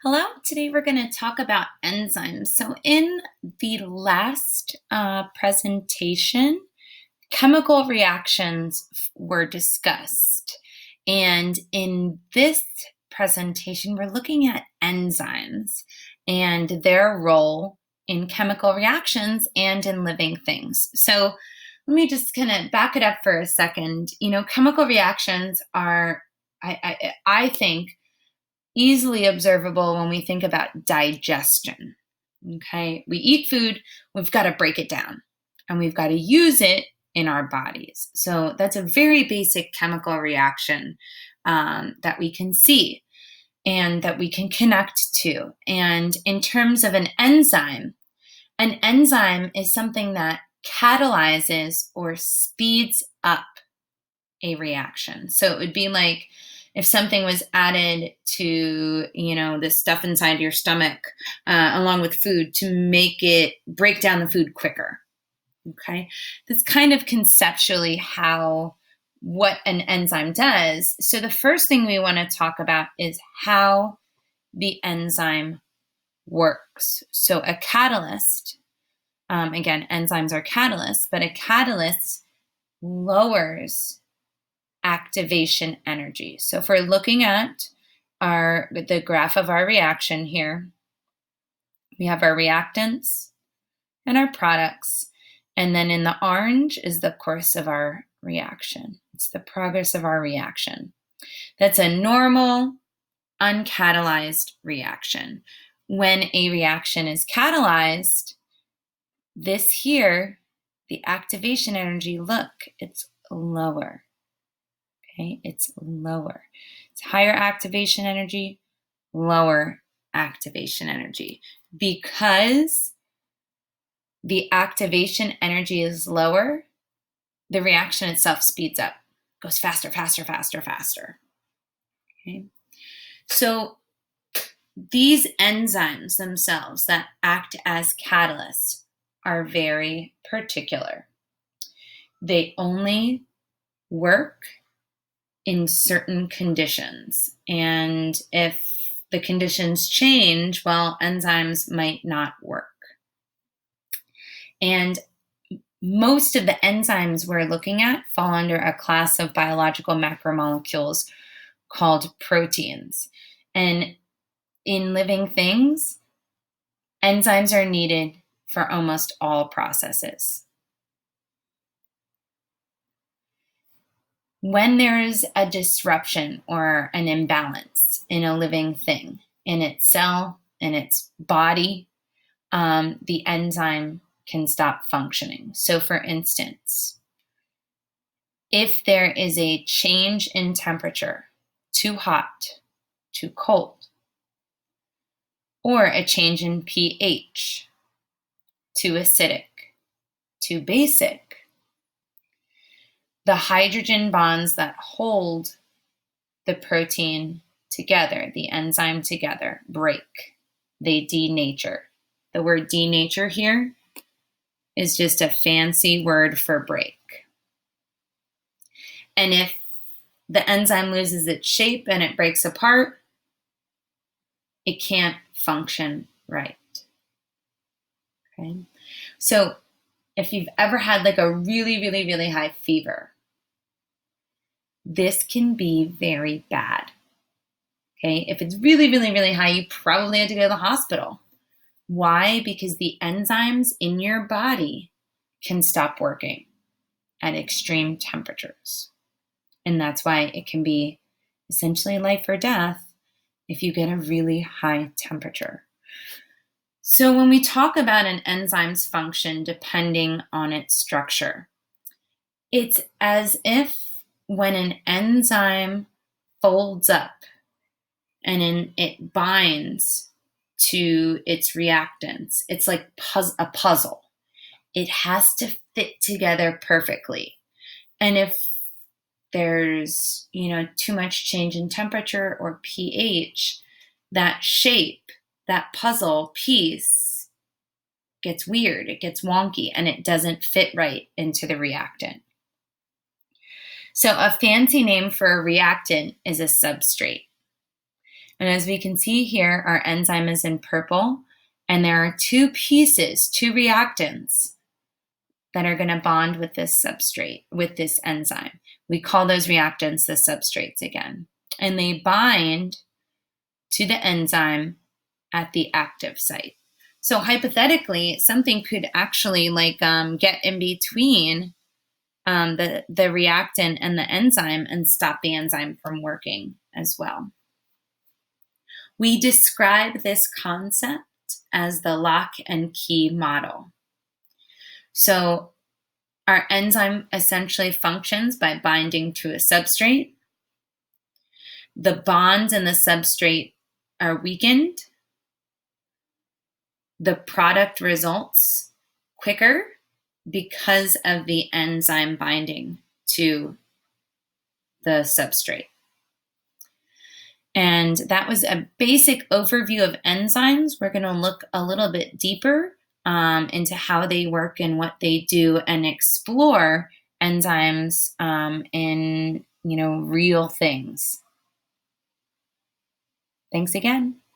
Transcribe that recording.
Hello, today we're going to talk about enzymes. So, in the last presentation, chemical reactions were discussed. And in this presentation, we're looking at enzymes and their role in chemical reactions and in living things. So, let me just kind of back it up for a second. Chemical reactions are, I think, easily observable when we think about digestion. Okay, we eat food, we've got to break it down and we've got to use it in our bodies. So that's a very basic chemical reaction that we can see and that we can connect to. And in terms of an enzyme is something that catalyzes or speeds up a reaction. So it would be like if something was added to, the stuff inside your stomach along with food to make it break down the food quicker. Okay. That's kind of conceptually what an enzyme does. So the first thing we want to talk about is how the enzyme works. So a catalyst, again, enzymes are catalysts, but a catalyst lowers activation energy. So if we're looking at the graph of our reaction here, we have our reactants and our products. And then in the orange is the course of our reaction. It's the progress of our reaction. That's a normal, uncatalyzed reaction. When a reaction is catalyzed, this here, the activation energy, look, it's lower. Okay, it's lower. It's higher activation energy, lower activation energy. Because the activation energy is lower, the reaction itself speeds up, goes faster, faster, faster, faster. Okay. So these enzymes themselves that act as catalysts are very particular. They only work in certain conditions. And if the conditions change, well, enzymes might not work. And most of the enzymes we're looking at fall under a class of biological macromolecules called proteins. And in living things, enzymes are needed for almost all processes. When there is a disruption or an imbalance in a living thing, in its cell, in its body, the enzyme can stop functioning. So for instance, if there is a change in temperature, too hot, too cold, or a change in pH, too acidic, too basic, the hydrogen bonds that hold the protein together, the enzyme together, break. They denature. The word denature here is just a fancy word for break. And if the enzyme loses its shape and it breaks apart, it can't function right. Okay? So if you've ever had like a really, really, really high fever, this can be very bad. Okay? If it's really, really, really high, you probably have to go to the hospital. Why? Because the enzymes in your body can stop working at extreme temperatures. And that's why it can be essentially life or death if you get a really high temperature. So when we talk about an enzyme's function depending on its structure, it's as if when an enzyme folds up and it binds to its reactants, it's like a puzzle. It has to fit together perfectly. And if there's, too much change in temperature or pH, that shape, that puzzle piece gets weird, it gets wonky, and it doesn't fit right into the reactant. So a fancy name for a reactant is a substrate. And as we can see here, our enzyme is in purple, and there are two pieces, two reactants that are going to bond with this substrate, with this enzyme. We call those reactants the substrates again. And they bind to the enzyme at the active site. So hypothetically, something could actually get in between the reactant and the enzyme and stop the enzyme from working as well. We describe this concept as the lock and key model. So our enzyme essentially functions by binding to a substrate. The bonds in the substrate are weakened. The product results quicker because of the enzyme binding to the substrate. And that was a basic overview of enzymes. We're going to look a little bit deeper into how they work and what they do, and explore enzymes in real things. Thanks again.